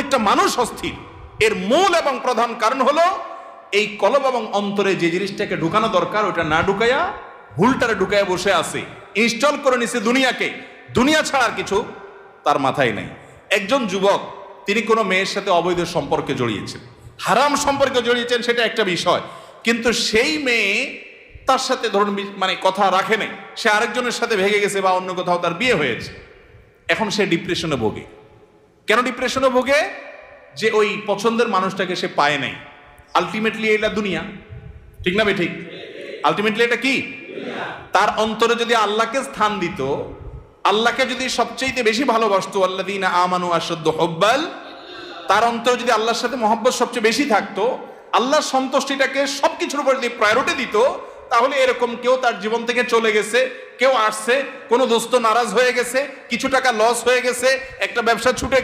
প্রত্যেকটা মানুষ অস্থির। এর মূল এবং প্রধান কারণ হলো এই কলব এবং অন্তরে যে জিনিসটাকে ঢুকানো দরকার ওটা না ঢুকাইয়া ভুলটারে ঢুকাইয়া বসে আছে, ইনস্টল করে নিছে দুনিয়াকে। দুনিয়া ছাড়া আর কিছু তার মাথায় নাই। একজন যুবক তিনি কোনো মেয়ের সাথে অবৈধ সম্পর্কে জড়িয়েছেন, হারাম সম্পর্কে জড়িয়েছেন, সেটা একটা বিষয়, কিন্তু সেই মেয়ে তার সাথে ধরুন মানে কথা রাখে নাই, সে আরেকজনের সাথে ভেগে গেছে বা অন্য কোথাও তার বিয়ে হয়েছে। এখন সে ডিপ্রেশনে ভোগে। কেন ডিপ্রেশনে ভোগে? যে ওই পছন্দের মানুষটাকে সে পায় নাই। আলটিমেটলি এটা দুনিয়া, ঠিক না? ঠিক। আলটিমেটলি এটা কি? তার অন্তরে যদি আল্লাহকে স্থান দিত, আল্লাহকে যদি সবচেয়ে বেশি ভালোবাসতো, আল্লাযীনা আমানু আশাদ্দু হুব্বাল, তার অন্তরে যদি আল্লাহর সাথে মহব্বত সবচেয়ে বেশি থাকতো, আল্লাহর সন্তুষ্টিটাকে সবকিছুর উপর যদি প্রায়োরিটি দিত, তাহলে এরকম কেউ তার জীবন থেকে চলে গেছে, কেউ আসছে, কোনো দোস্ত নারাজ হয়ে গেছে, কিছু টাকা লস হয়ে গেছে, একটা ব্যবসা ছুটে